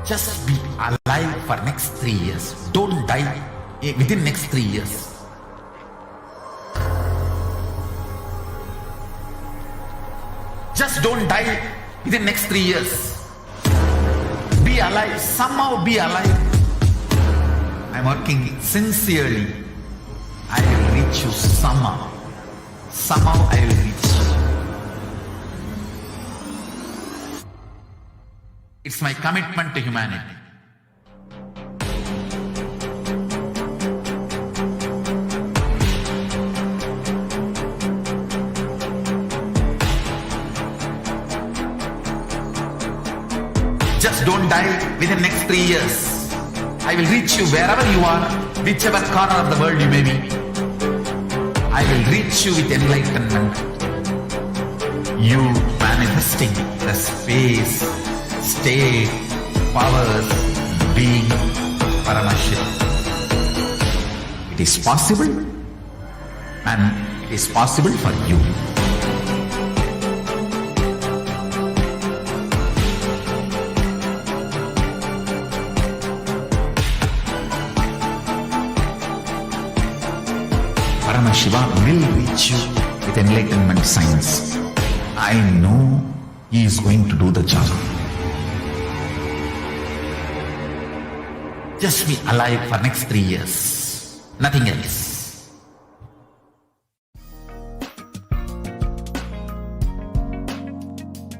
Just be alive for next 3 years. Don't die within next 3 years. Just don't die within next 3 years. Be alive. Somehow be alive. I'm working sincerely. I will reach you somehow. Somehow I will reach you. It's my commitment to humanity. Just don't die within the next 3 years. I will reach you wherever you are, whichever corner of the world you may be. I will reach you with enlightenment. You manifesting the space, state, powers, being Paramashivoham. It is possible, and it is possible for you. Paramashivoham will reach you with enlightenment science. I know he is going to do the job. Just be alive for next 3 years. Nothing else.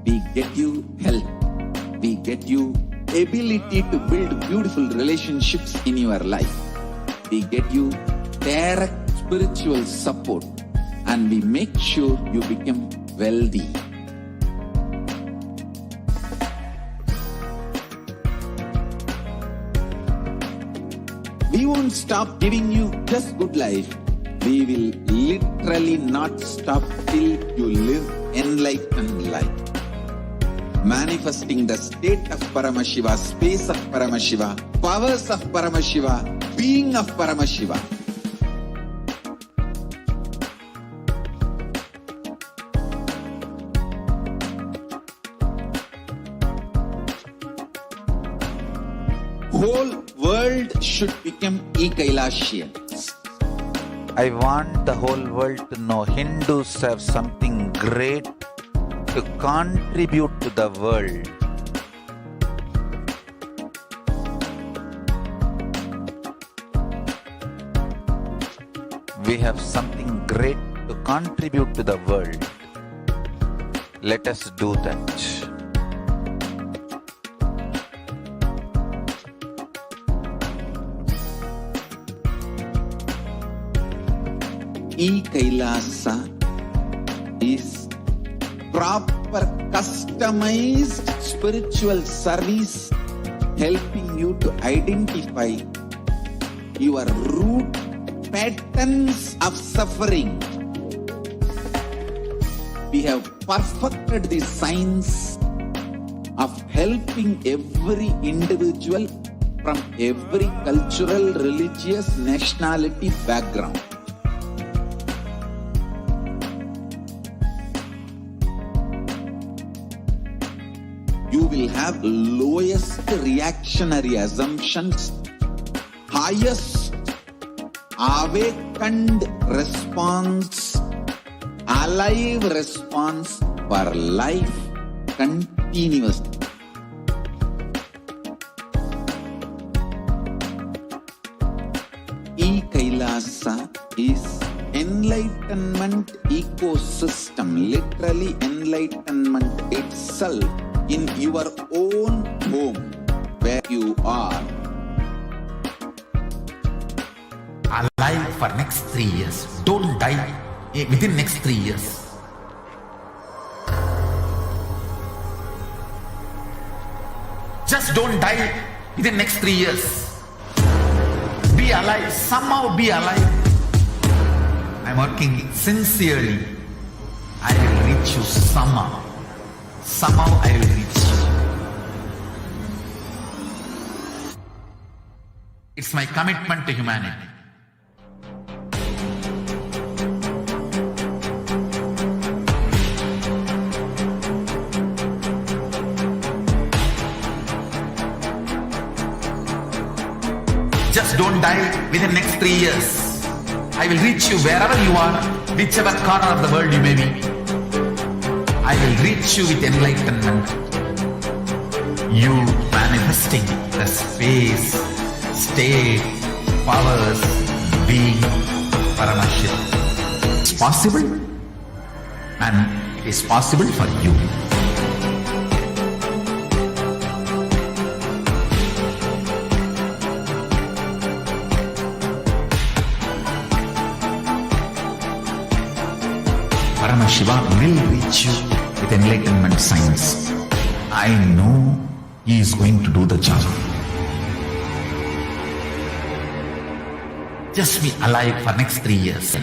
We get you health. We get you ability to build beautiful relationships in your life. We get you direct spiritual support, and we make sure you become wealthy. We won't stop giving you just good life. We will literally not stop till you live enlightened life. Manifesting the state of Paramashiva, space of Paramashiva, powers of Paramashiva, being of Paramashiva. Whole world should become Kailasians. I want the whole world to know Hindus have something great to contribute to the world. We have something great to contribute to the world. Let us do that. Kailasa is proper customized spiritual service helping you to identify your root patterns of suffering. We have perfected the science of helping every individual from every cultural, religious, nationality background. You will have lowest reactionary assumptions, highest awakened response, alive response for life continuously. Kailasa is enlightenment ecosystem, literally enlightenment itself in your own home where you are. Alive for next 3 years. Don't die within next 3 years. Just don't die within next 3 years. Be alive. Somehow be alive. I'm working sincerely. I will reach you somehow. Somehow I will reach you. It's my commitment to humanity. Just don't die within next 3 years. I will reach you wherever you are, whichever corner of the world you may be. I will reach you with enlightenment. You manifesting the space, state, powers, being Paramashivoham. It's possible, and it is possible for you. Paramashiva will reach you with enlightenment science. I know he is going to do the job. Just be alive for next 3 years.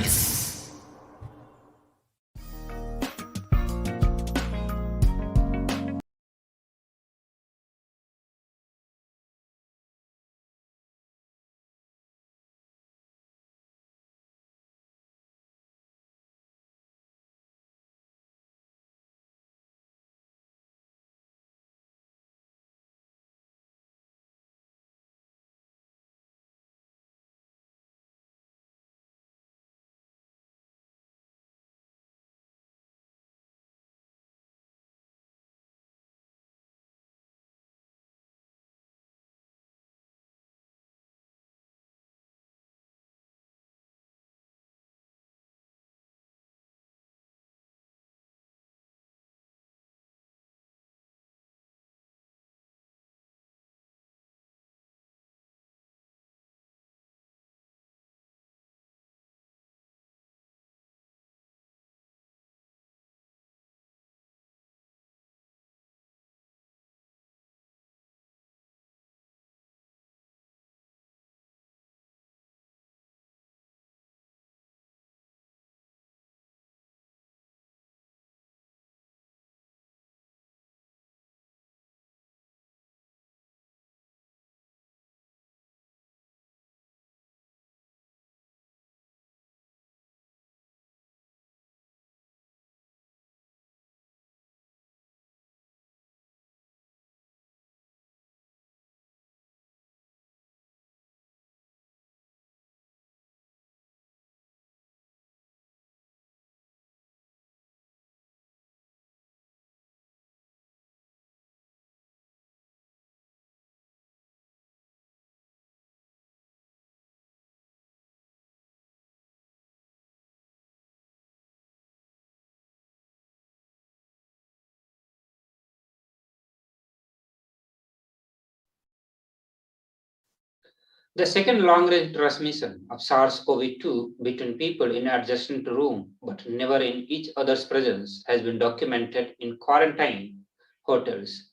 The second long-range transmission of SARS-CoV-2 between people in adjacent room, but never in each other's presence, has been documented in quarantine hotels.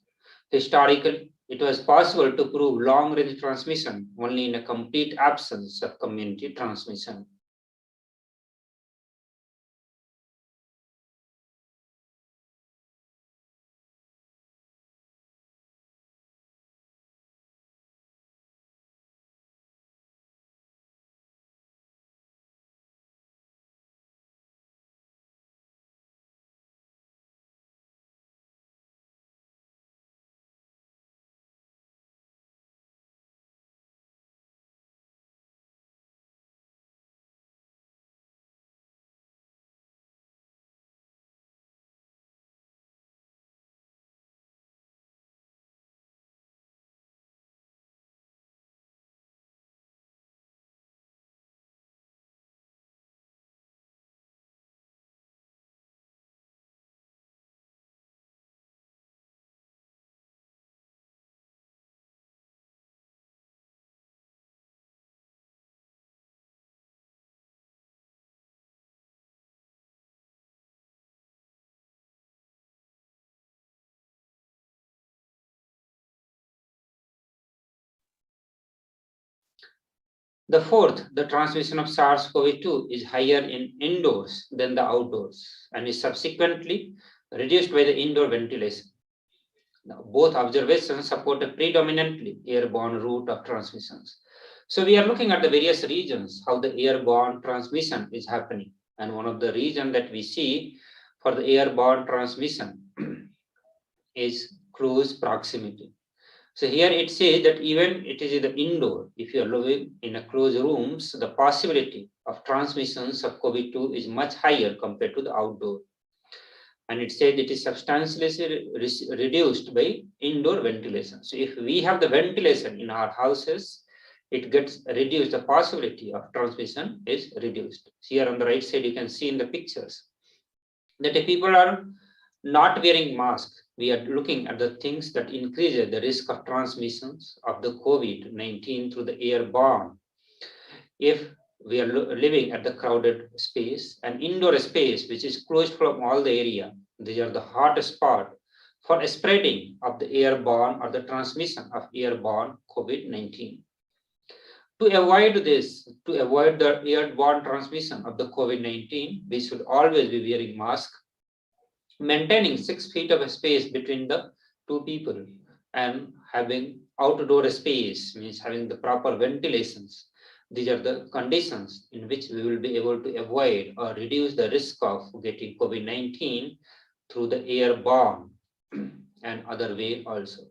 Historically, it was possible to prove long-range transmission only in a complete absence of community transmission. The fourth, the transmission of SARS-CoV-2 is higher in indoors than the outdoors and is subsequently reduced by the indoor ventilation. Now, both observations support a predominantly airborne route of transmissions. So we are looking at the various regions, how the airborne transmission is happening. And one of the regions that we see for the airborne transmission is close proximity. So here it says that even it is in the indoor, if you are living in a closed rooms, the possibility of transmissions of COVID-2 is much higher compared to the outdoor. And it said it is substantially reduced by indoor ventilation. So if we have the ventilation in our houses, it gets reduced. The possibility of transmission is reduced. Here on the right side, you can see in the pictures that if people are not wearing mask, we are looking at the things that increase the risk of transmissions of the COVID-19 through the airborne. If we are living at the crowded space, an indoor space which is closed from all the area, these are the hottest spot for spreading of the airborne or the transmission of airborne COVID-19. To avoid this, to avoid the airborne transmission of the COVID-19, we should always be wearing mask, maintaining 6 feet of space between the two people, and having outdoor space, means having the proper ventilations. These are the conditions in which we will be able to avoid or reduce the risk of getting COVID-19 through the airborne and other way also.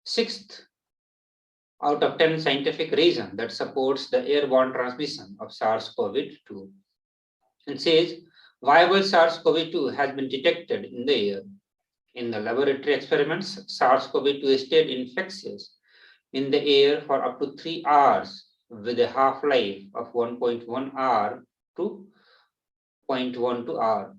Sixth, out of 10 scientific reason that supports the airborne transmission of SARS-CoV-2. It says viable SARS-CoV-2 has been detected in the air. In the laboratory experiments, SARS-CoV-2 stayed infectious in the air for up to 3 hours with a half-life of 1.1 hour to 0.12 hour.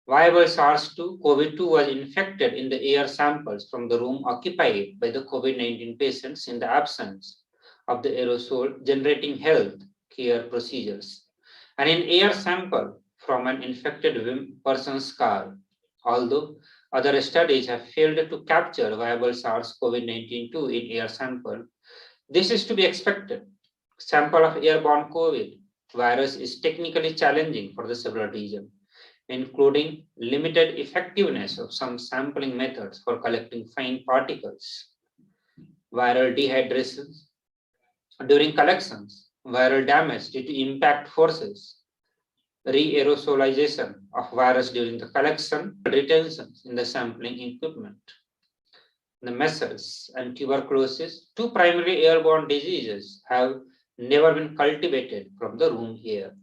Viable SARS-CoV-2 was infected in the air samples from the room occupied by the COVID-19 patients in the absence of the aerosol, generating health care procedures, and in air sample from an infected person's car. Although other studies have failed to capture viable SARS-CoV-19 2 in air sample, this is to be expected. Sample of airborne COVID virus is technically challenging for the several reasons, including limited effectiveness of some sampling methods for collecting fine particles, viral dehydrations during collections, viral damage due to impact forces, re-aerosolization of virus during the collection, retentions in the sampling equipment. The measles and tuberculosis, two primary airborne diseases, have never been cultivated from the room air.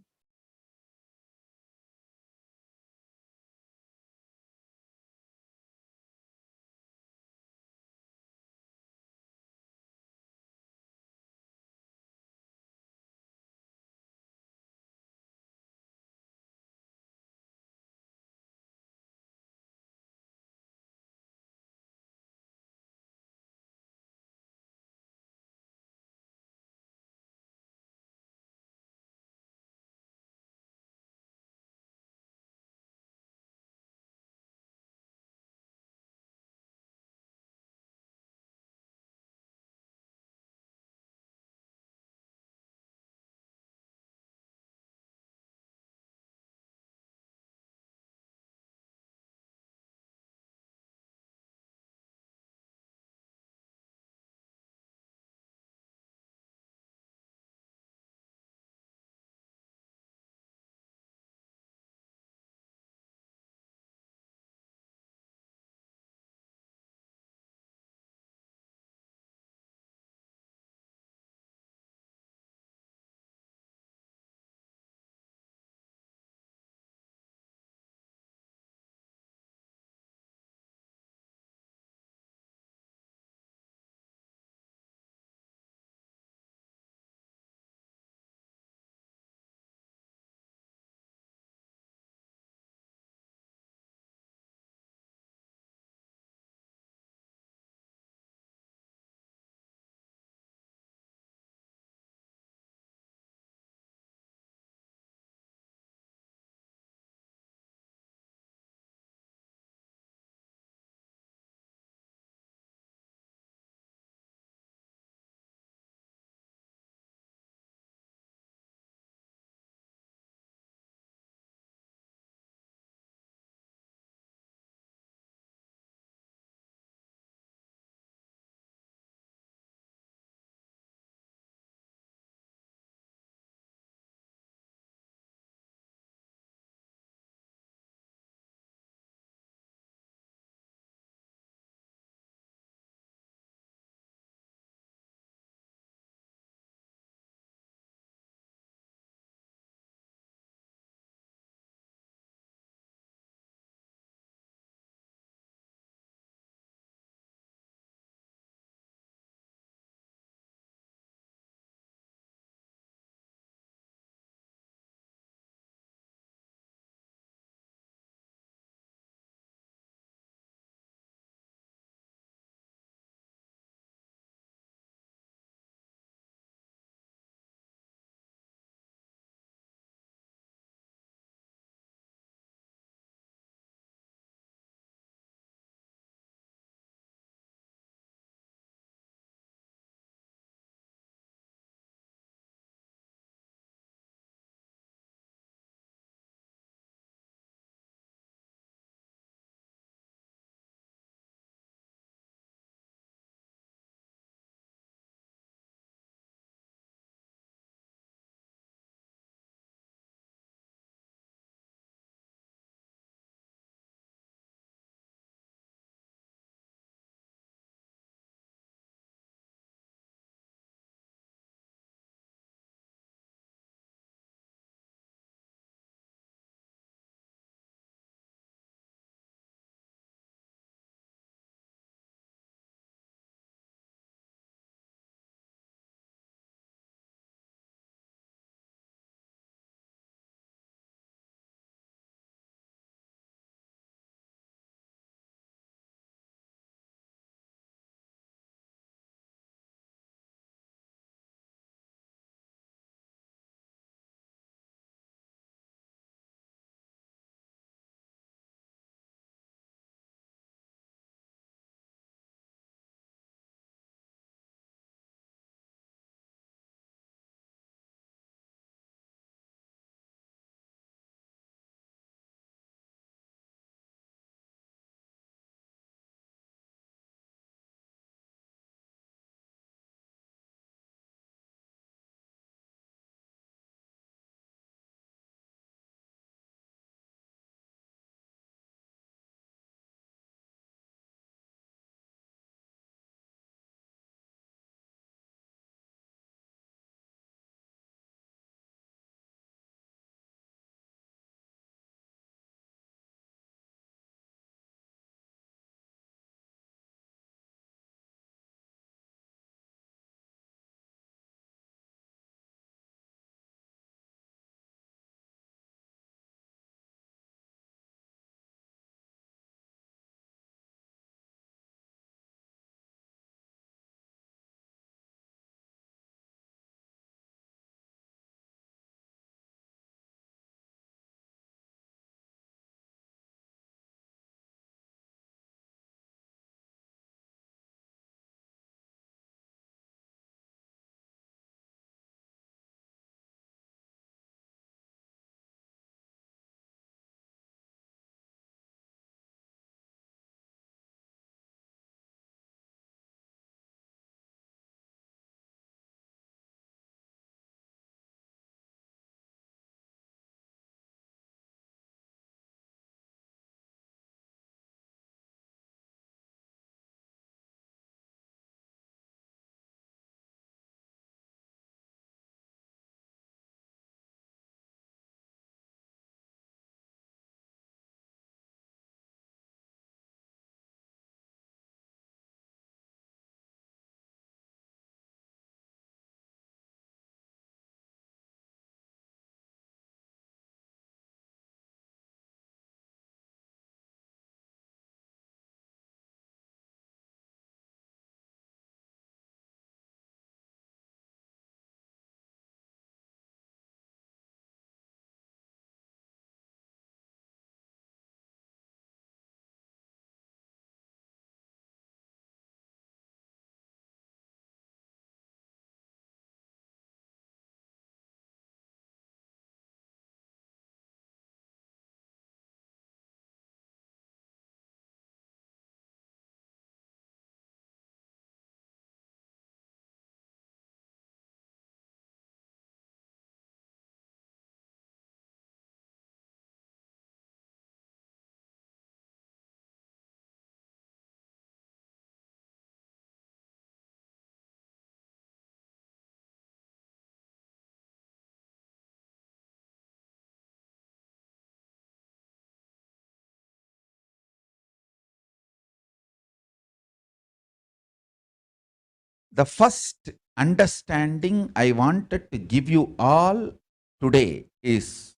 The first understanding I wanted to give you all today is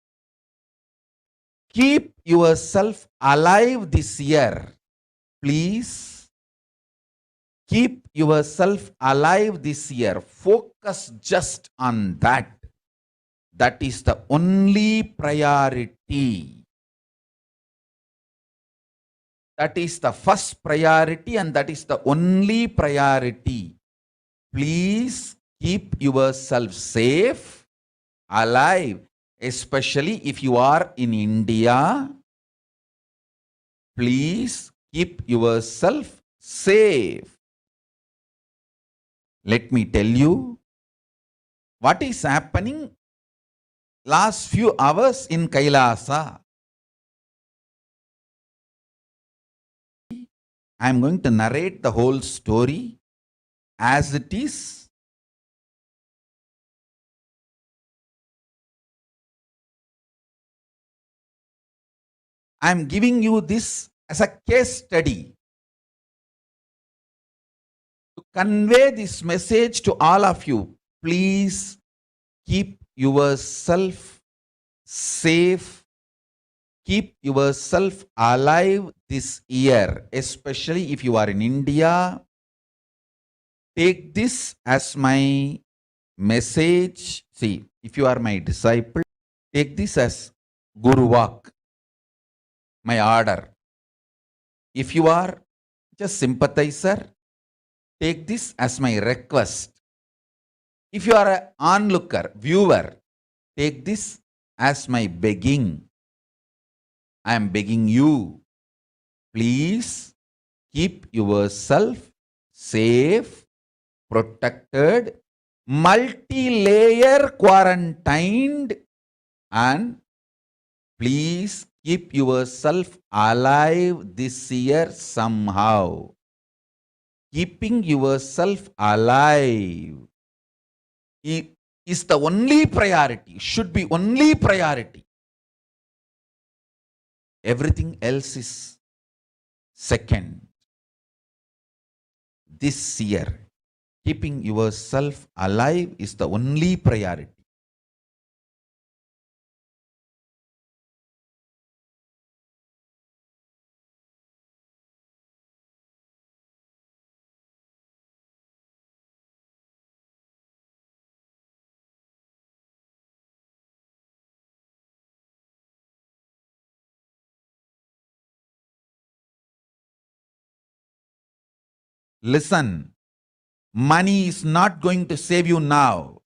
keep yourself alive this year. Please keep yourself alive this year. Focus just on that. That is the only priority. That is the first priority and that is the only priority. Please keep yourself safe, alive, especially if you are in India. Please keep yourself safe. Let me tell you what is happening last few hours in Kailasa. I am going to narrate the whole story as it is. I am giving you this as a case study to convey this message to all of you. Please keep yourself safe. Keep yourself alive this year, especially if you are in India. Take this as my message. See, if you are my disciple, take this as Guru Vak, my order. If you are just sympathizer, take this as my request. If you are an onlooker, viewer, take this as my begging. I am begging you, please keep yourself safe, protected, multi-layer quarantined, and please keep yourself alive this year somehow. Keeping yourself alive is the only priority, should be only priority. Everything else is second. This year, keeping yourself alive is the only priority. Listen, money is not going to save you now.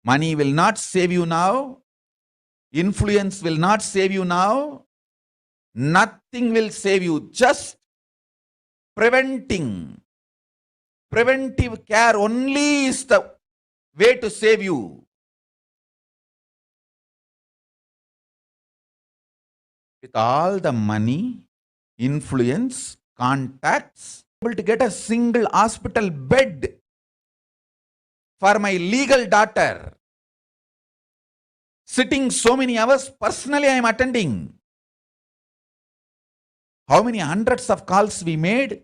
Money will not save you now. Influence will not save you now. Nothing will save you. Just preventing. Preventive care only is the way to save you. With all the money, influence, contacts, able to get a single hospital bed for my legal daughter. Sitting so many hours, personally I am attending. How many hundreds of calls we made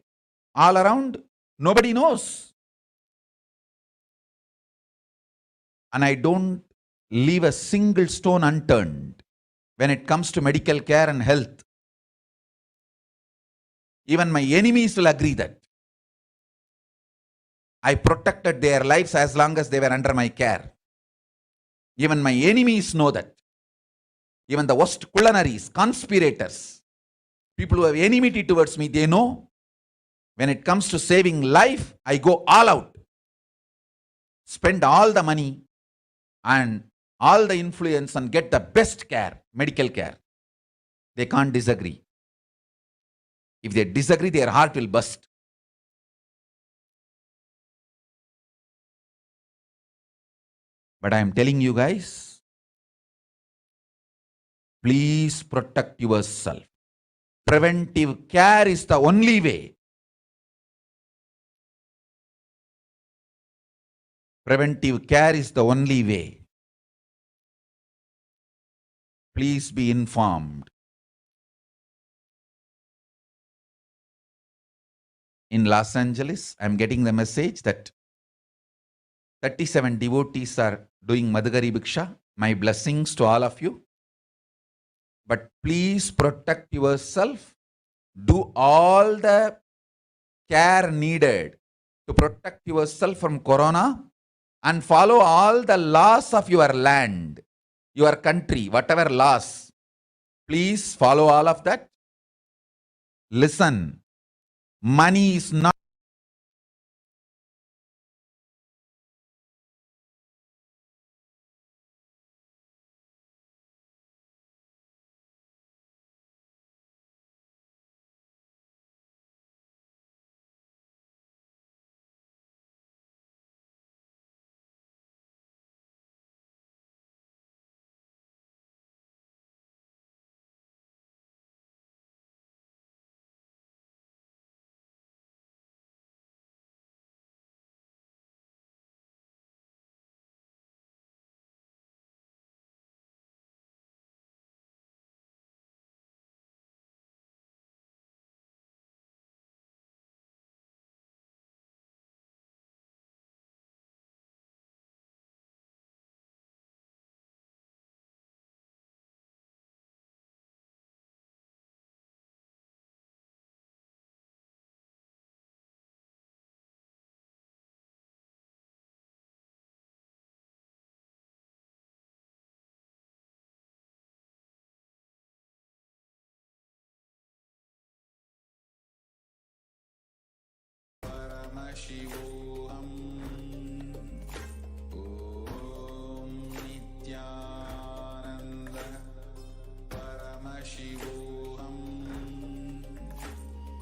all around? Nobody knows. And I don't leave a single stone unturned when it comes to medical care and health. Even my enemies will agree that. I protected their lives as long as they were under my care. Even my enemies know that. Even the worst culanaries, conspirators, people who have enmity towards me, they know when it comes to saving life, I go all out. Spend all the money and all the influence and get the best care, medical care. They can't disagree. If they disagree, their heart will burst. But I am telling you guys, please protect yourself. Preventive care is the only way. Preventive care is the only way. Please be informed. In Los Angeles, I am getting the message that 37 devotees are doing Madhugari Bhiksha. My blessings to all of you. But please protect yourself. Do all the care needed to protect yourself from corona and follow all the laws of your land, your country, whatever laws. Please follow all of that. Listen, money is not Paramashivoham. Om Nithyananda Paramashivoham.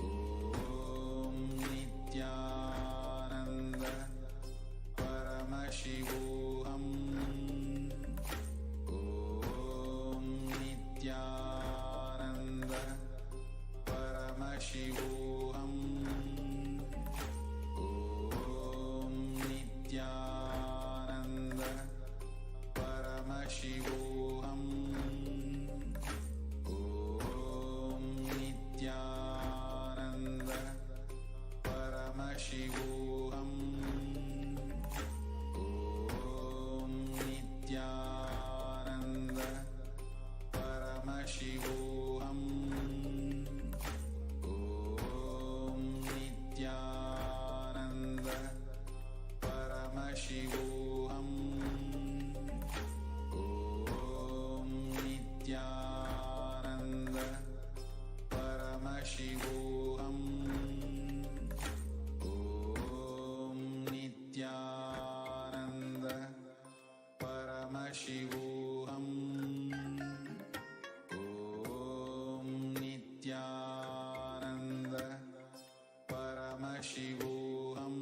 Om Nithyananda Paramashivoham. Om Nithyananda Paramashivoham. Nithyananda Paramashivoham. Om Nithyananda Paramashivoham. Om Nithyananda Paramashivoham. Om Nithyananda Paramashivoham. Om Nithyananda Paramashivoham. Om Nithyananda Paramashivoham. Om Nithyananda Paramashivoham.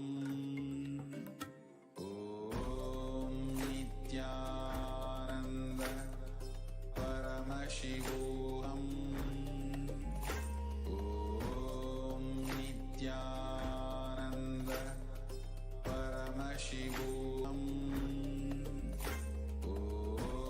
Om Nithyananda Paramashivoham. Om Nithyananda Paramashivoham. Om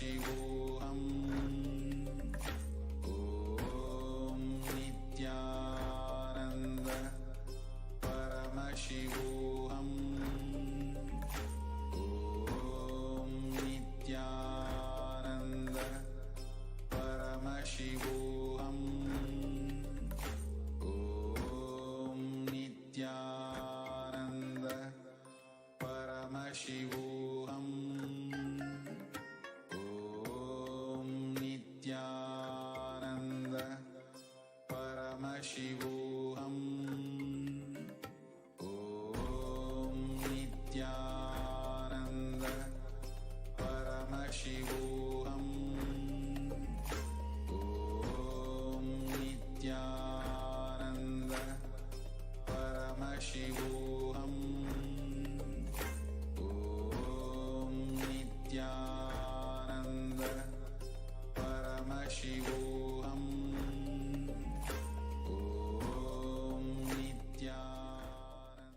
Paramashivoham. Om Nithyananda Paramashivoham. Om Nithyananda Paramashivoham. Om Nithyananda Paramashivoham. Om Nithyananda Paramashivoham. Om Nithyananda Paramashivoham. Om Nithyananda Paramashivoham. Om Nithyananda Paramashivoham. Om Nithyananda.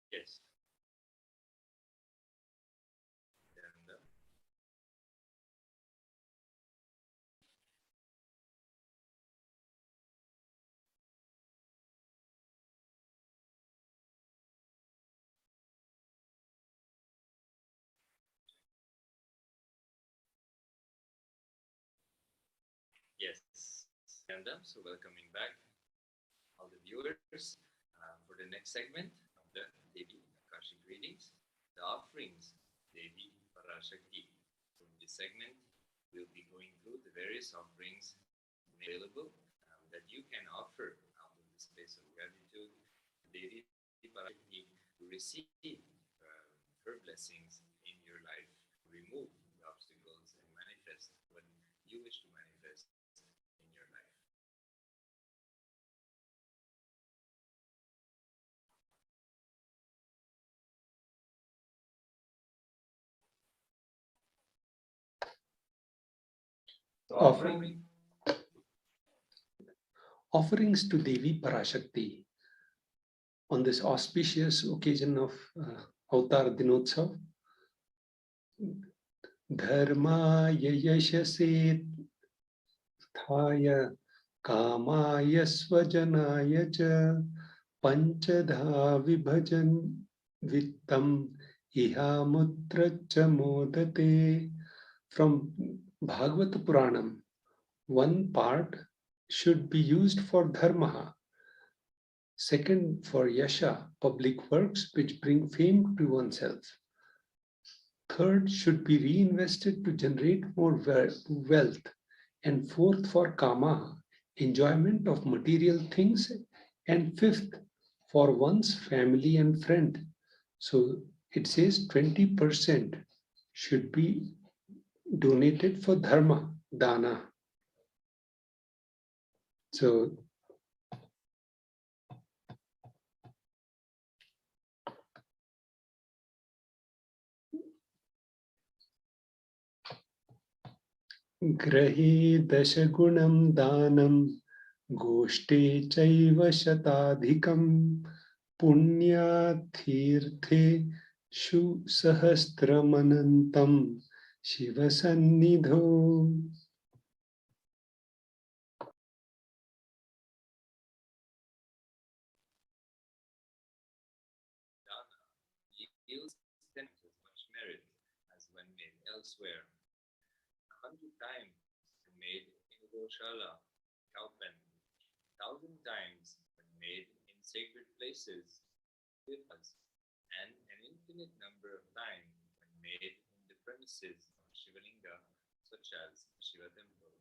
Yes. Yes, so welcoming back all the viewers for the next segment of the Devi Akashic readings, the offerings, Devi Parashakti. So in this segment, we'll be going through the various offerings available that you can offer out of the space of gratitude to Devi Parashakti to receive her blessings in your life, remove the obstacles and manifest what you wish to manifest in your life. Offerings to Devi Parashakti on this auspicious occasion of Avatar Dinotsav. Dharmaya yashase thaya kamaya swajanaya cha panchadha vibhajan vittam iha mutra cha modate. From Bhagavata Puranam, one part should be used for dharma, second for yasha, public works which bring fame to oneself. Third should be reinvested to generate more wealth, and fourth for kama, enjoyment of material things, and fifth for one's family and friend. So it says 20% should be donated for dharma, dana. So grahe dashagunam danam goshte chaiva shatadhikam punyathirthe shu sahasramanantam shiva sannidho. Dana yields 10 times as much merit as when made elsewhere. 100 times when made in Goshala, Kaupan, 1,000 times when made in sacred places, Tirthas, and an infinite number of times when made in the premises of Shivalinga, such as Shiva Temple.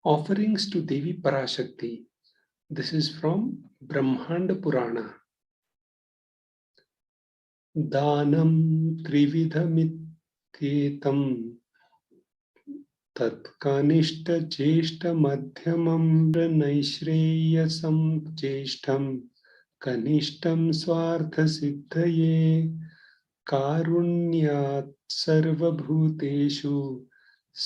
Offerings to Devi Parashakti. This is from Brahmanda Purana. Danam trividhamityetam tatkanishta cheshta madhyamam naishreyasam cheshtam kanishtam swartha siddhaye कारुण्यात् सर्वभूतेषु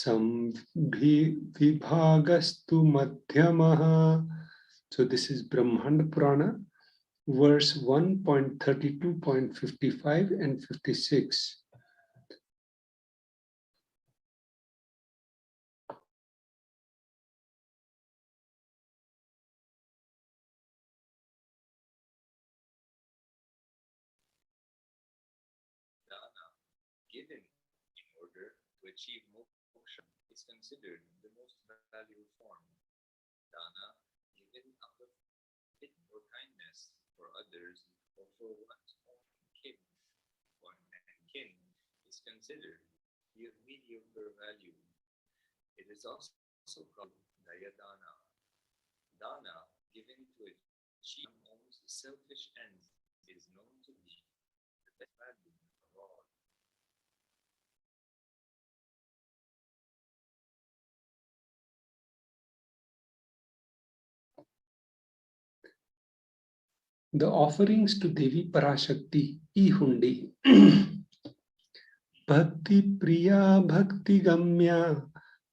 संविभागस्तु मध्यमः. So this is Brahmanda Purana, verse 1.32.55 and 56. Dana, given in order to achieve moksha, is considered the most valuable form. Dana, given out of pity or kindness for others or for one's own kin, and kin is considered the of mediocre value. It is also called Dayadana. Dana, given to achieve one's selfish ends, is known to be the best value of all. The offerings to Devi Parashakti, E-Hundi. Bhakti Priya Bhakti Gamya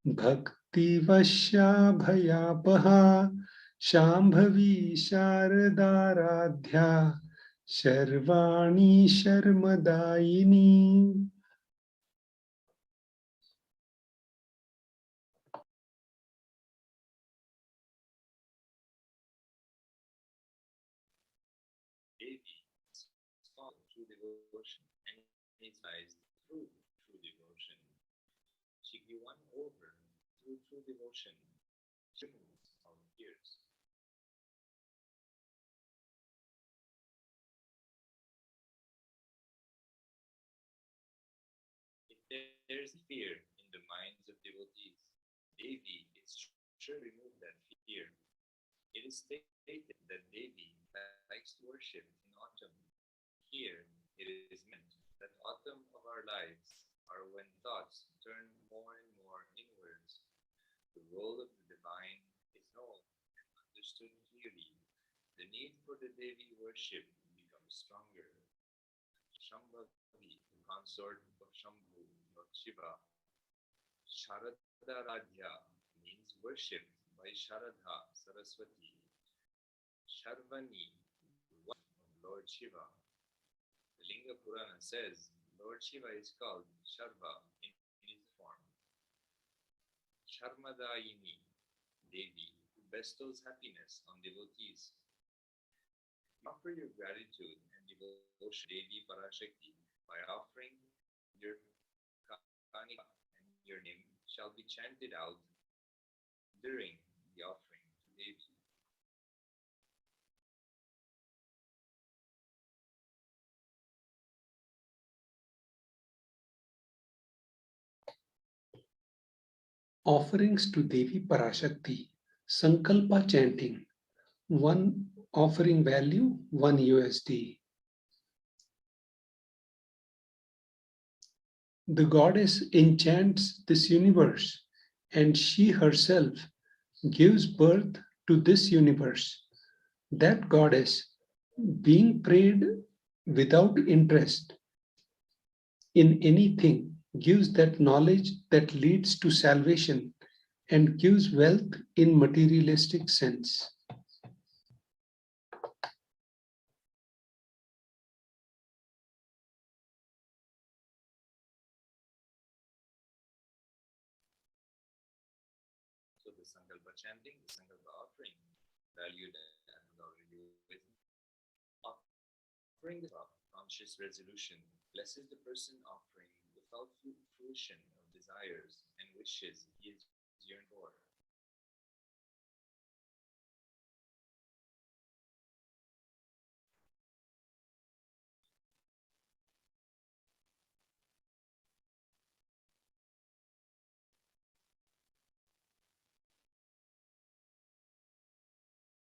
Bhakti Vasya Bhayapaha Shambhavi Sharadaradhya Sharvani Sharmadayini. Devi is found through devotion and is realized through true devotion. She gives one over through true devotion. She removes all fears. If there is fear in the minds of devotees, Devi is sure to remove that fear. It is stated that Devi likes to worship in autumn. Here, it is meant that autumn of our lives are when thoughts turn more and more inwards. The role of the divine is known and understood clearly. The need for the Devi worship becomes stronger. Shambhavi, the consort of Shambhu, Lord Shiva. Sharadaradhya means worshipped by Sharadha, Saraswati. Sharvani, wife of Lord Shiva. The Linga Purana says Lord Shiva is called Sharva in his form. Sharmadayini, Devi, who bestows happiness on devotees. Offer your gratitude and devotion to Devi Parashakti by offering your kanika, and your name shall be chanted out during the offering to Devi. Offerings to Devi Parashakti, Sankalpa chanting, one offering value, 1 USD. The goddess enchants this universe, and she herself gives birth to this universe. That goddess, being prayed without interest in anything, gives that knowledge that leads to salvation and gives wealth in materialistic sense. So the Sankalpa chanting, the Sankalpa offering, valued and already with offering the conscious resolution blesses the person offering without fruition of desires and wishes he is yearned for.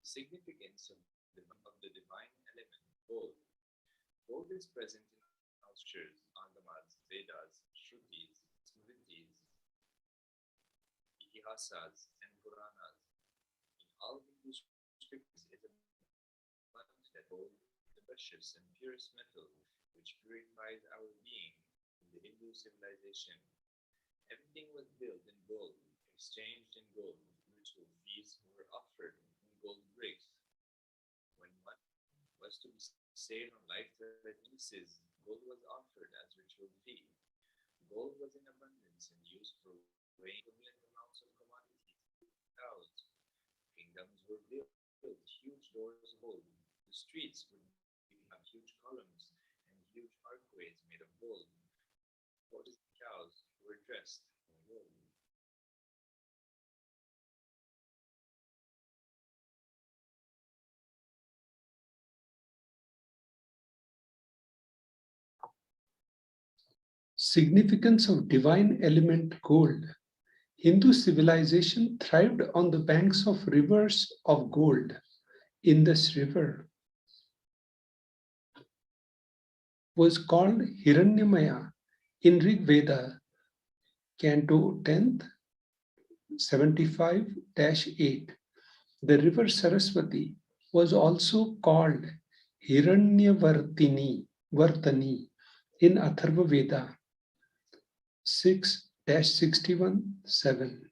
Significance of the divine element, gold. Gold is present in all scriptures, Agamas, Vedas, Shrutis, Smritis, Itihasas, and Puranas. In all Hindu scriptures, it abundant that gold, the precious and purest metal, which purifies our being. In the Hindu civilization, everything was built in gold, exchanged in gold. Ritual feasts were offered in gold bricks. When one was to be saved from life-threatening diseases, gold was offered as ritual fee. Gold was in abundance and used for weighing equivalent amounts of commodities. Cows. Kingdoms were built, huge doors of gold. The streets would have huge columns and huge archways made of gold. Horses and cows were dressed in gold. Significance of divine element gold. Hindu civilization thrived on the banks of rivers of gold. In this river was called Hiranyamaya in Rig Veda, Canto 10th, 75-8. The river Saraswati was also called Hiranyavartini in Atharva Veda 6-61-7.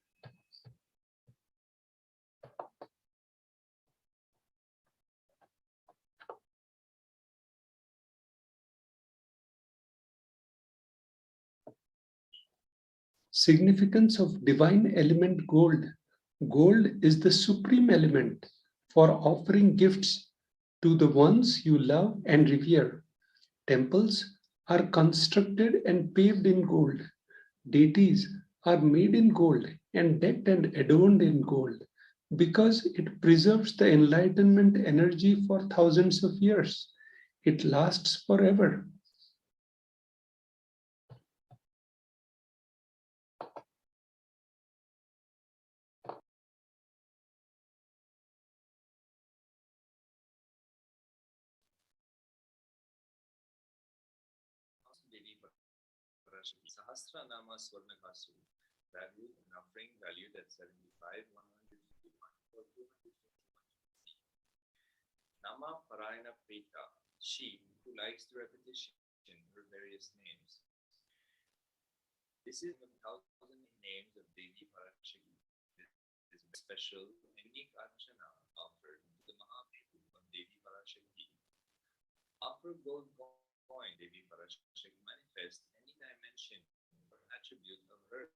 Significance of divine element gold. Gold is the supreme element for offering gifts to the ones you love and revere. Temples are constructed and paved in gold. Deities are made in gold and decked and adorned in gold because it preserves the enlightenment energy for thousands of years. It lasts forever. Devi Parashakti Sahasra Nama Swarnakasu, valued and offering valued at 75, 151, or 251. Nama Parayana Prita, she who likes the repetition her various names. This is 1,000 names of Devi Parashakti. This is a special, unique archana offered to the Mahaprabhu of Devi Parashakti. Offer gold coin Devi Parashakti manifest any dimension or attribute of hers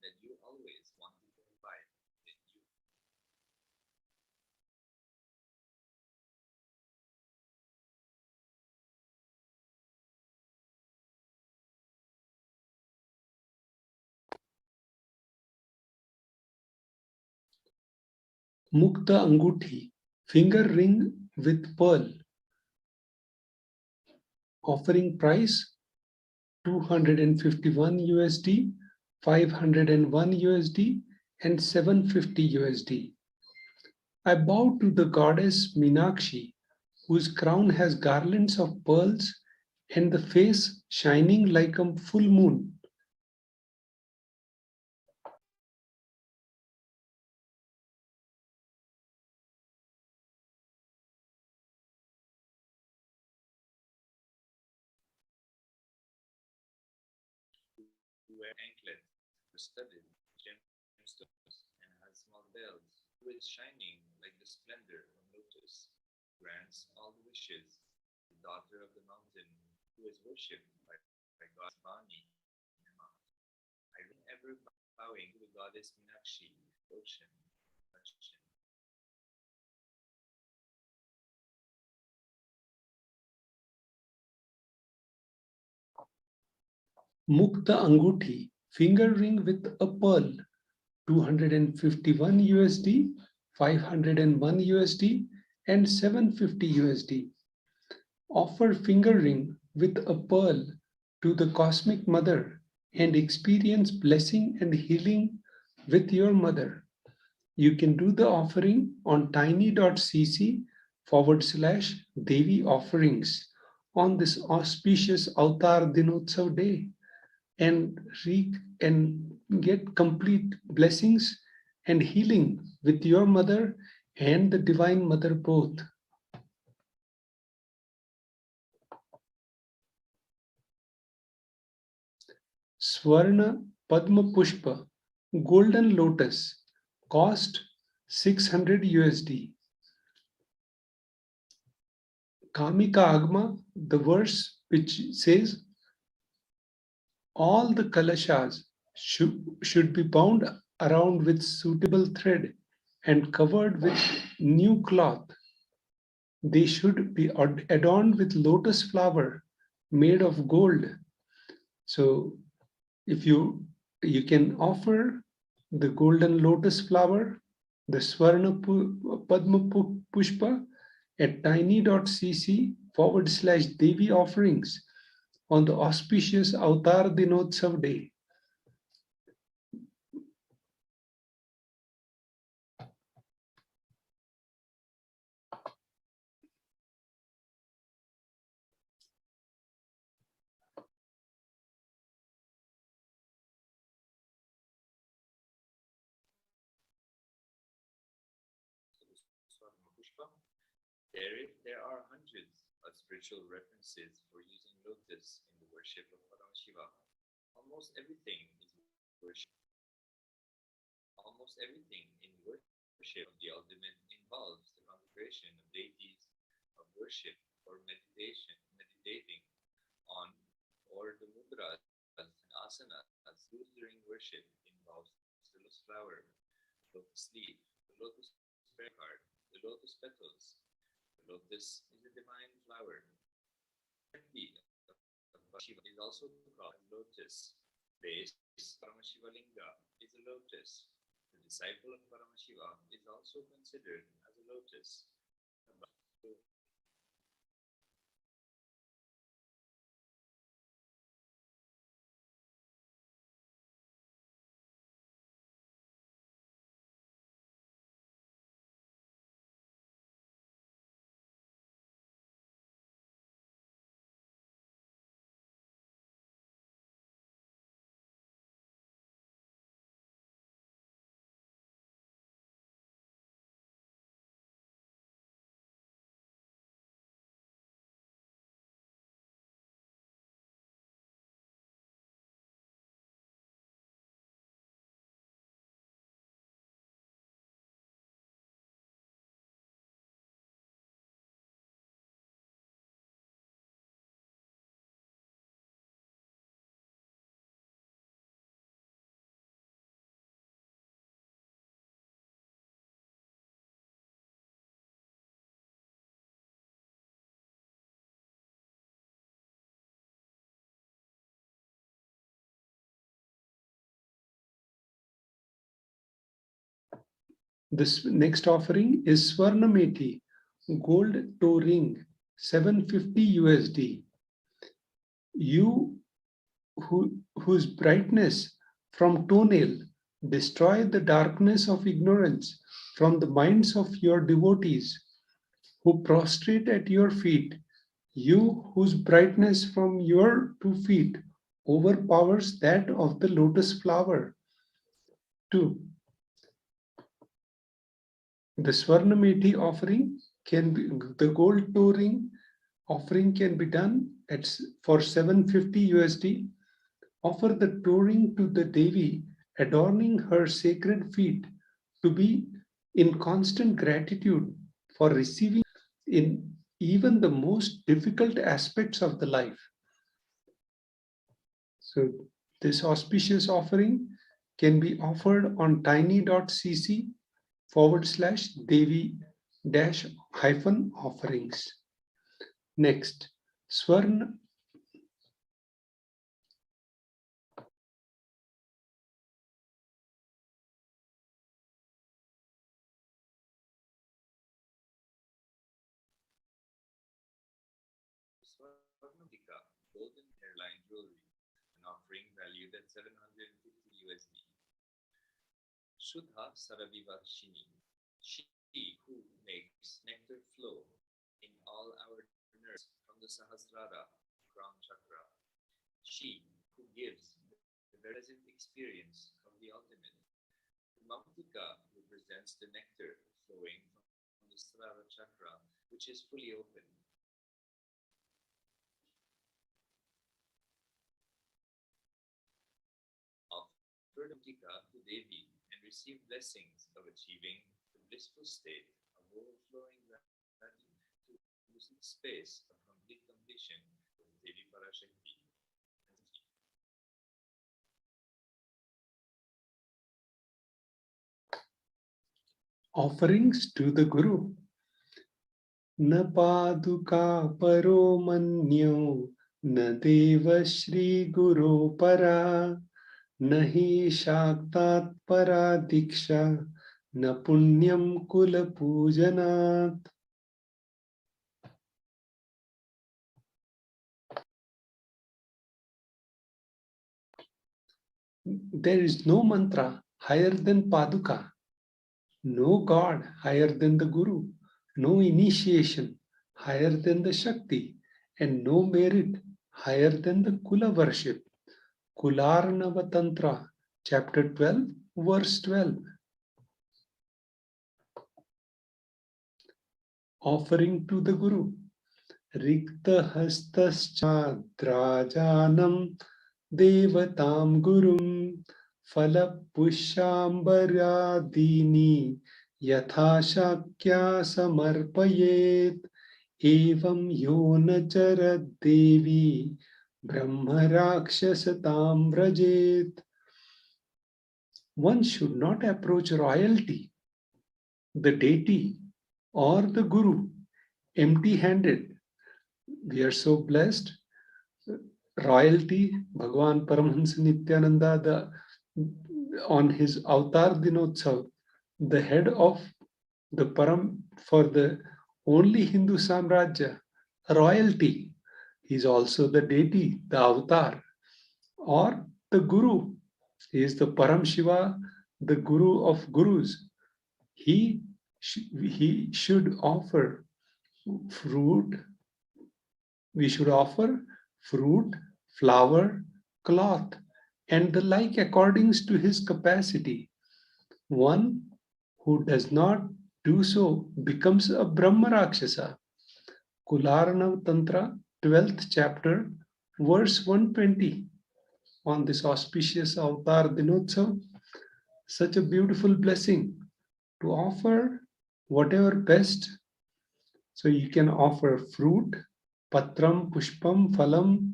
that you always wanted to invite in you. Mukta Anguthi, finger ring with pearl. Offering price 251 USD, 501 USD, and 750 USD. I bow to the goddess Meenakshi, whose crown has garlands of pearls and the face shining like a full moon. Wear anklet, studded gemstones, and has small bells, who is shining like the splendor of lotus, grants all the wishes, the daughter of the mountain, who is worshipped by God Bani. I am ever bowing to the goddess Meenakshi, ocean. Mukta Anguthi, finger ring with a pearl, 251 USD, 501 USD, and 750 USD. Offer finger ring with a pearl to the Cosmic Mother and experience blessing and healing with your mother. You can do the offering on tiny.cc/Devi offerings on this auspicious Avatar Dinotsav day and get complete blessings and healing with your mother and the Divine Mother both. Swarna Padma Pushpa, golden lotus, cost 600 USD. Kamika Agma, the verse which says all the kalashas should be bound around with suitable thread and covered with new cloth. They should be adorned with lotus flower made of gold. So if you can offer the golden lotus flower, the Swarna Padma Pushpa at tiny.cc/Devi offerings on the auspicious Avatar Dinotsav day. There are hundreds of spiritual references for using lotus in the worship of Paramashiva. Almost everything in worship of the ultimate involves the consecration of deities of worship or meditating on, or the mudras and asanas used during worship involves the lotus flower, the lotus leaf, the lotus prayer card, the lotus petals. The lotus is a divine flower. The of Paramashiva is also called lotus. Base Paramashiva Linga is a lotus. The disciple of Paramashiva is also considered as a lotus. This next offering is Swarnamethi, gold toe ring, 750 USD. You whose brightness from toenail destroy the darkness of ignorance from the minds of your devotees who prostrate at your feet, you whose brightness from your 2 feet overpowers that of the lotus flower. 2. The Swarnamethi offering can be, the gold toe ring offering can be done for 750 USD. Offer the toe ring to the Devi, adorning her sacred feet, to be in constant gratitude for receiving in even the most difficult aspects of the life. So this auspicious offering can be offered on tiny.cc/Devi-offerings. Next, Swarna. Swarnamika, golden hairline jewelry, an offering valued at 750 USD. Shuddha Saravivarshini, she who makes nectar flow in all our nerves from the Sahasrara, crown chakra. She who gives the present experience of the ultimate. The Mamtika represents the nectar flowing from the Sahasrara chakra, which is fully open. word of Tika to Devi and receive blessings of achieving the blissful state of overflowing gratitude to lucid space of complete completion with Devi Parashakti. Offerings to the Guru. Na paduka paro manyo, na deva shri guru para, nahi shaktat para diksha, na punyam kula pujanat. There is no mantra higher than Paduka, no God higher than the Guru, no initiation higher than the Shakti, and no merit higher than the Kula worship. Kularnava Tantra, chapter 12, verse 12. Offering to the Guru. Rikta hastascha drajanam devatam gurum फलपुष्पाम्बरादीनि यथा शक्या समर्पयेत् एवं यो न चरद्देवी ब्रह्मराक्षसतां व्रजेत्. One should not approach royalty, the deity, or the Guru empty-handed. We are so blessed. Royalty, Bhagavan Paramahansa Nithyananda, on his Avatar Dinotsav, the head of the Param for the only Hindu Samrajya, royalty. He is also the deity, the Avatar, or the Guru. He is the Param Shiva, the Guru of Gurus. He should offer fruit. We should offer fruit, flower, cloth, and the like according to his capacity. One who does not do so becomes a Brahma Rakshasa. Kularnav Tantra, 12th chapter, verse 120. On this auspicious Avatar Dinotsav, such a beautiful blessing to offer whatever best. So you can offer fruit, patram, pushpam, phalam,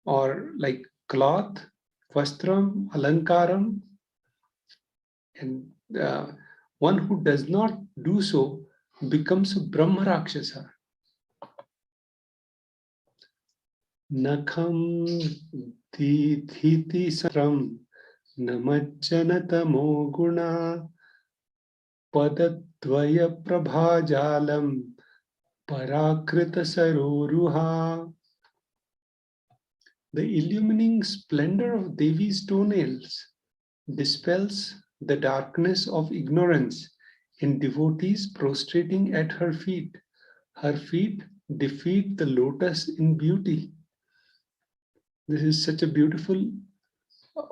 or like cloth, vastram, alankaram, and one who does not do so becomes a Brahma Rakshasa. Nakham dhiti saram namajjanatamo guna padadvaya prabhajalam parakrita saroruha. The illumining splendor of Devi's toenails dispels the darkness of ignorance in devotees prostrating at her feet. Her feet defeat the lotus in beauty. This is such a beautiful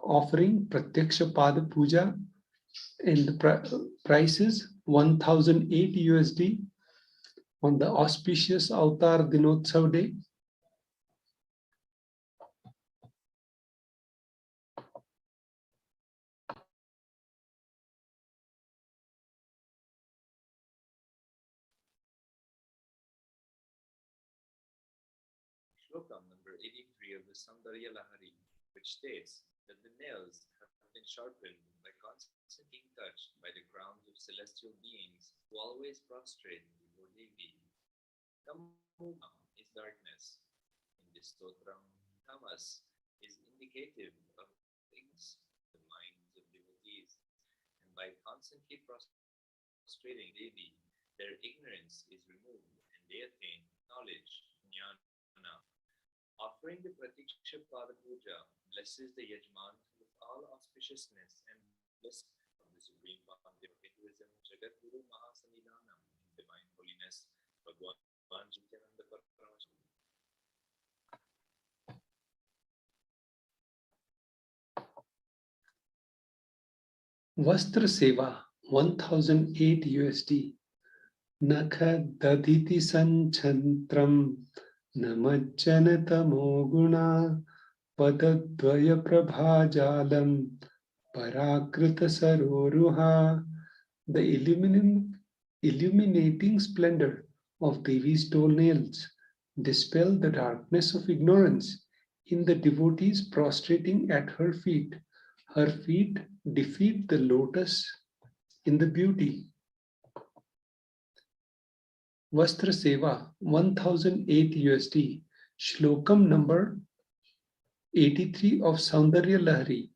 offering, Pratyaksha Pada Puja, and the price is 1008 USD on the auspicious Avatar Dinotsav day. Shloka number 83 of the Saundarya Lahari, which states that the nails have been sharpened by constant being touched by the crowns of celestial beings who always prostrate before Devi. Tamuma is darkness. In this stotram, tamas is indicative of things, the minds of devotees, and by constantly prostrating Devi, their ignorance is removed and they attain knowledge, jnana. Offering the Pratiksha Pada Puja blesses the Yajman with all auspiciousness and bliss of the Supreme Pontiff of Hinduism, Jagat Guru Mahasanidhanam, Divine Holiness, Bhagavan Nithyananda Paramashivam. Vastra Seva, 1008 USD. Nakha daditi sanchantram namajjanatamo guna padadvaya prabhajalam Parakrita Saroruha. The illuminating splendor of Devi's toenails dispel the darkness of ignorance in the devotees prostrating at her feet. Her feet defeat the lotus in the beauty. Vastra Seva, 1008 USD. Shlokam number 83 of Saundarya Lahari.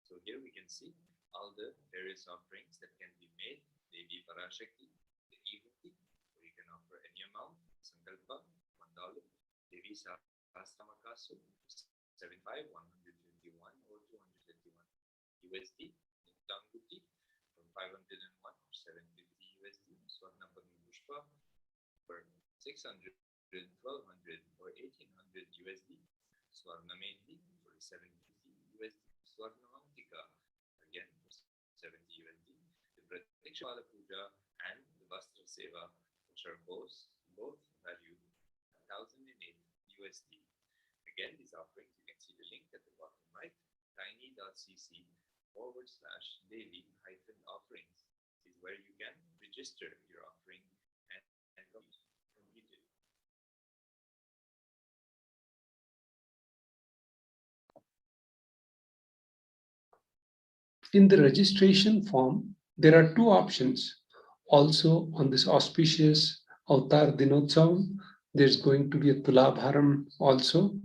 So here we can see all the various offerings that can be made. Devi Parashakti, the Ehuti, or you can offer any amount, Sankalpa, $1. Devi Sahasramakasu, 75, 121, or 221 USD. Nityanguti from 501 or 750 USD. Swarnapami Pushpa for 600, 1200 or 1800 USD. Swarnamedi for 750 USD. Swarnamantika again for 70 USD. The Pratikshala Puja and the Vastra Seva, which are both valued 1008 USD. Again, these offerings, you can see the link at the bottom right, tiny.cc/Devi-offerings is where you can register your offering and complete it. In the registration form, there are two options. Also, on this auspicious Avatar Dinotsavam, there's going to be a Tulabharam also.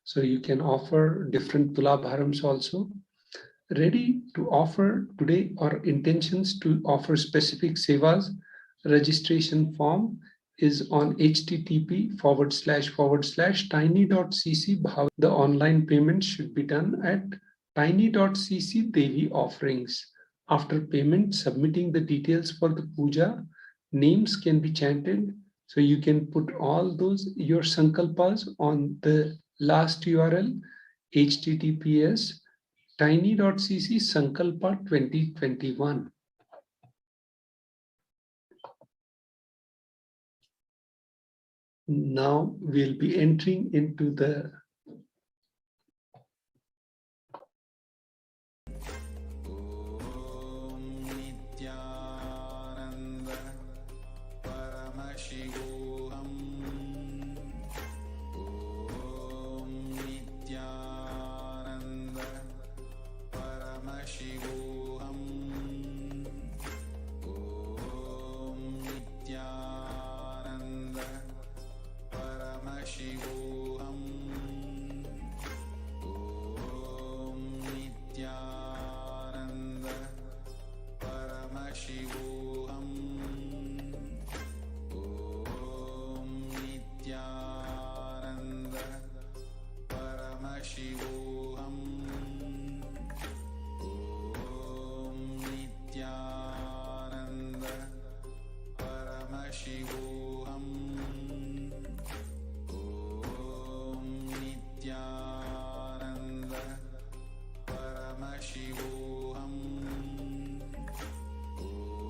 So you can offer different Tulabharams also. Ready to offer today or intentions to offer specific sevas, registration form is on http://tiny.cc. The online payment should be done at tiny.cc Devi offerings. After payment, submitting the details for the puja, names can be chanted. So you can put all those, your sankalpas on the last URL, https tiny.cc sankalpa 2021. Now we'll be entering into the Nithyananda Paramashivoham. Om Nithyananda Paramashivoham. Om Nithyananda Paramashivoham. Om Nithyananda Paramashivoham. Om Nithyananda Paramashivoham. Om Nithyananda Paramashivoham. Om Nithyananda Paramashivoham.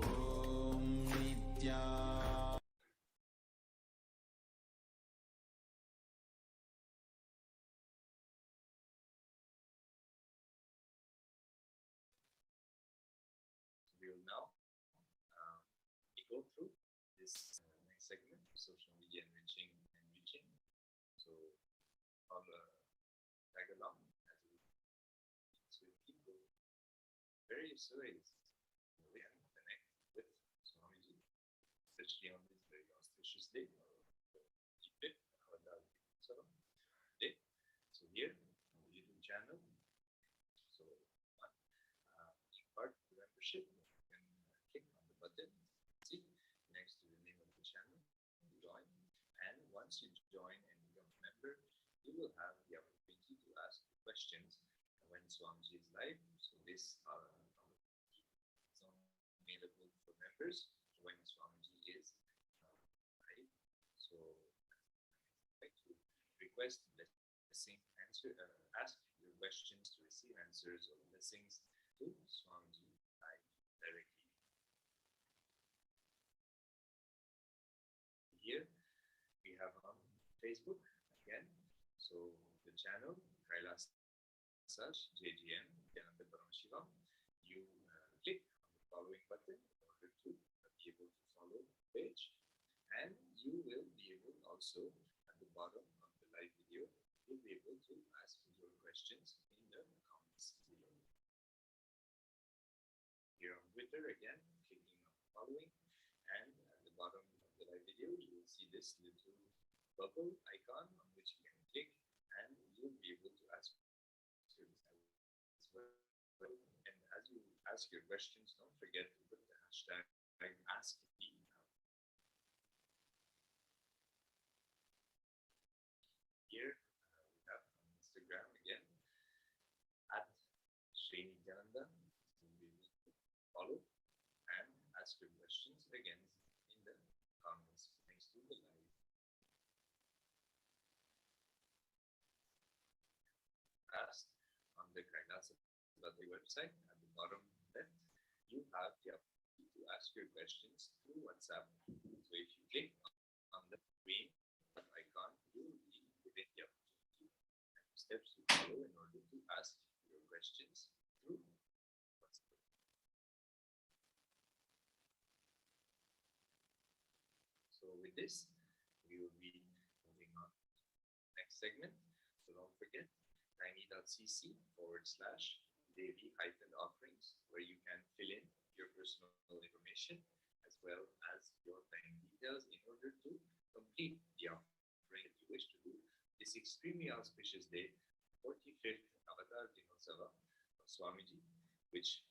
Om Nithyananda. We will now go through this next segment, social media enriching and reaching. So all tag along as we with people, various ways we can connect with Swamiji, especially on this very auspicious day, keep it day. So here on the YouTube channel, so part of the membership, you can click on the button, see next to the name of the channel, join, and once you join and become a member, you will have the opportunity to ask questions when Swamiji is live. So this is only available for members when Swamiji is live. So I'd like to request blessing, ask your questions to receive answers or blessings to Swamiji live directly. Facebook again. So the channel Kailasa JGN Nithyananda Paramashivam. You click on the following button in order to be able to follow the page, and you will be able also at the bottom of the live video, you'll be able to ask your questions in the comments below. Here on Twitter again, clicking on following, and at the bottom of the live video, you will see this little bubble icon on which you can click, and you'll be able to ask questions as well. And as you ask your questions, don't forget to put the hashtag AskMe. Here we have on Instagram again at Sri Nithyananda. You'll be able to follow and ask your questions again in the comments next to the live. Asked on the Kailasa website at the bottom left, you have the opportunity to ask your questions through WhatsApp. So if you click on the green icon, you will be given the opportunity and steps to follow in order to ask your questions through WhatsApp. So with this, we will be moving on to the next segment. So don't forget tiny.cc/Devi-offerings, where you can fill in your personal information as well as your bank details in order to complete the offering that you wish to do this extremely auspicious day, 45th Avatar Dinotsava of Swamiji, which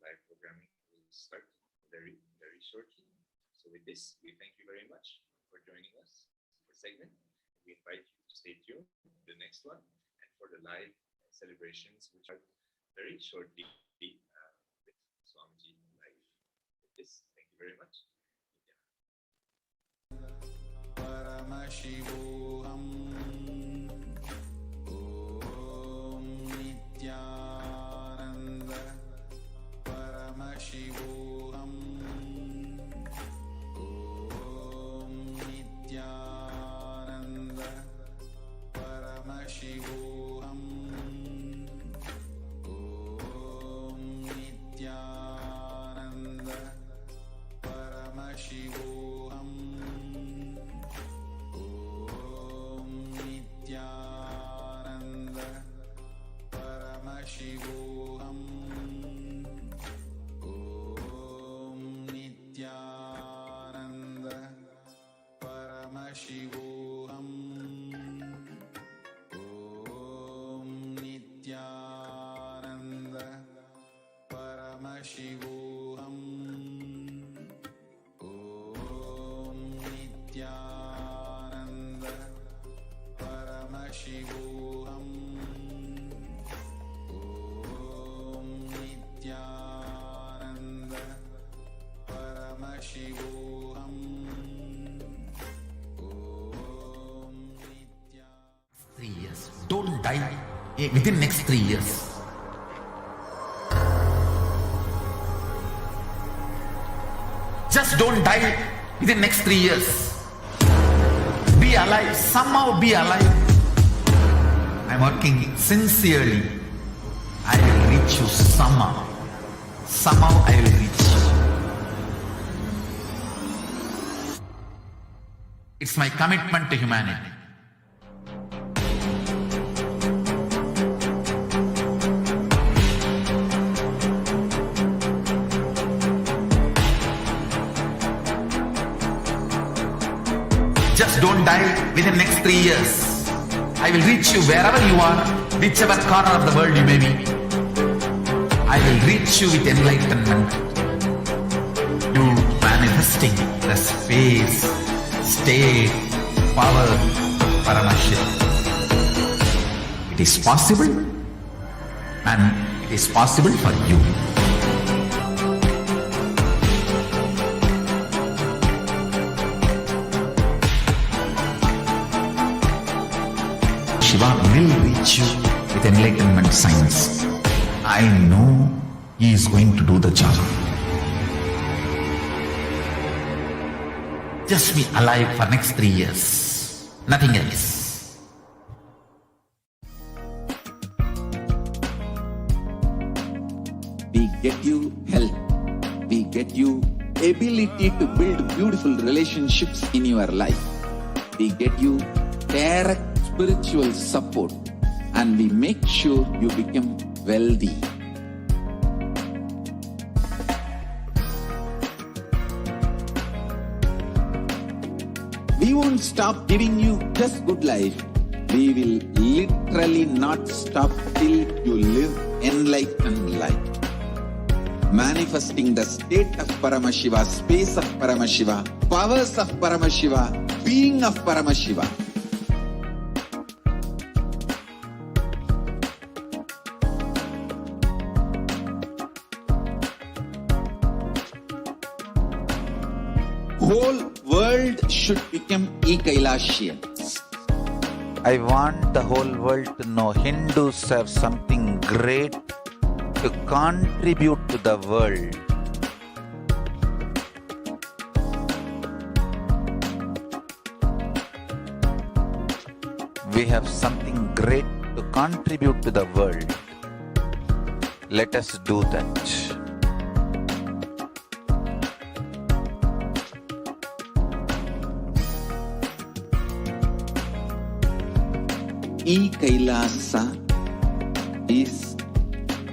live programming will start very, very shortly. So with this, we thank you very much for joining us in the segment. We invite you to stay tuned for the next one and for the live celebrations, which are very shortly with Swamiji live. With this, thank you very much. Paramashivoham. Om Nithyananda Paramashivoham. Om Nithyananda Paramashivoham. Om Nithyananda Paramashivoham. Om Nithyananda Paramashivoham. Om Nithyananda Paramashivoham. Om Nithyananda Paramashivoham. Om Nithyananda Paramashivoham. Om Nithyananda Paramashivoham. Om Nithyananda. 3 years. Don't die within next 3 years. Just don't die within next 3 years. Be alive. Somehow be alive. I'm working sincerely. I will reach you somehow. Somehow I will reach you. It's my commitment to humanity. Just don't die within next 3 years. I will reach you wherever you are, whichever corner of the world you may be. I will reach you with enlightenment. You manifesting the space, state, power, Paramashivoham. It is possible, and it is possible for you. Shiva will reach you with enlightenment science. I know he is going to do the job. Just be alive for next 3 years. Nothing else. We get you help. We get you ability to build beautiful relationships in your life. We get you direct spiritual support, and we make sure you become wealthy. We won't stop giving you just good life. We will literally not stop till you live enlightened life. Manifesting the state of Paramashiva, space of Paramashiva, powers of Paramashiva, being of Paramashiva. Whole world should become Kailasians. I want the whole world to know Hindus have something great to contribute to the world. We have something great to contribute to the world. Let us do that. Kailasa is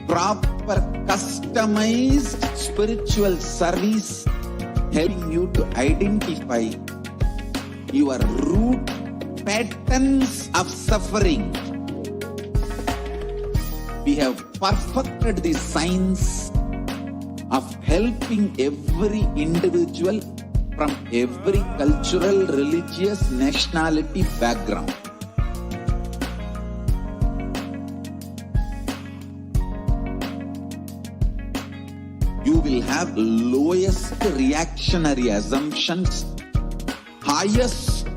proper customized spiritual service helping you to identify your root patterns of suffering. We have perfected the science of helping every individual from every cultural, religious, nationality background. You will have lowest reactionary assumptions, highest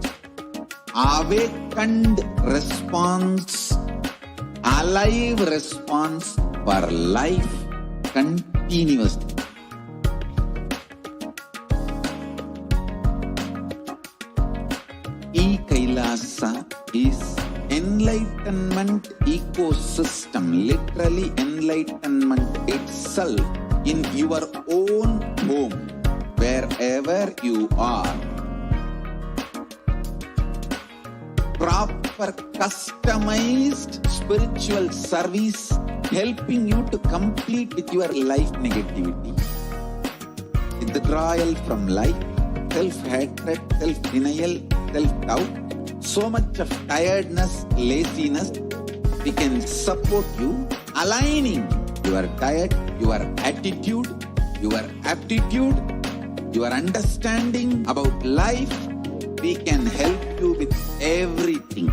awakened response, alive response for life continuously. Kailasa is enlightenment ecosystem, literally enlightenment itself in your own home, wherever you are. Proper customized spiritual service helping you to complete with your life negativity. Withdrawal from life, self-hatred, self-denial, self-doubt, so much of tiredness, laziness. We can support you aligning your diet, your attitude, your aptitude, your understanding about life. We can help you with everything.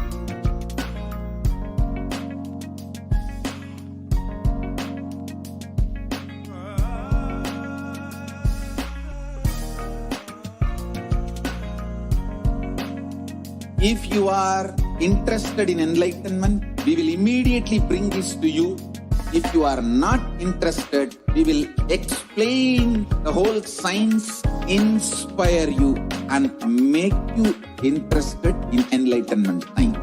If you are interested in enlightenment, we will immediately bring this to you. If you are not interested, we will explain the whole science, inspire you, and make you interested in enlightenment time.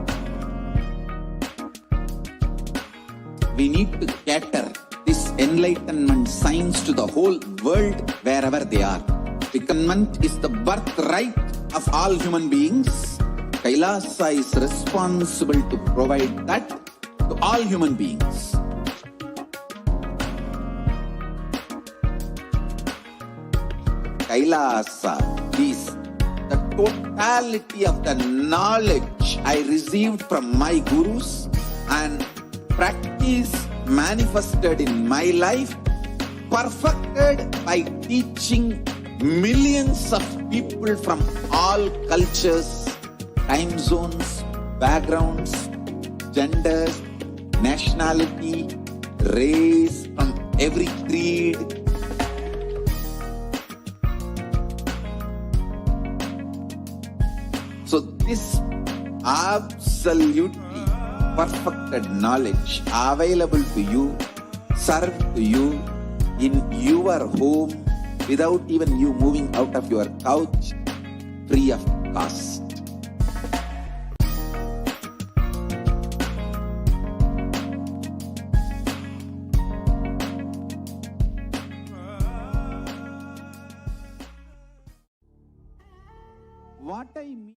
We need to cater this enlightenment science to the whole world wherever they are. Enlightenment is the birthright of all human beings. Kailasa is responsible to provide that to all human beings. Kailasa is the totality of the knowledge I received from my gurus and practice manifested in my life, perfected by teaching millions of people from all cultures, time zones, backgrounds, genders, nationality, race, from every creed. So this absolutely perfected knowledge available to you, served to you in your home without even you moving out of your couch, free of cost. What I mean.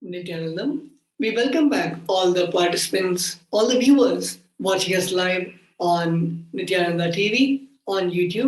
Nithyanandam. We welcome back all the participants, all the viewers watching us live on Nithyananda TV, on YouTube,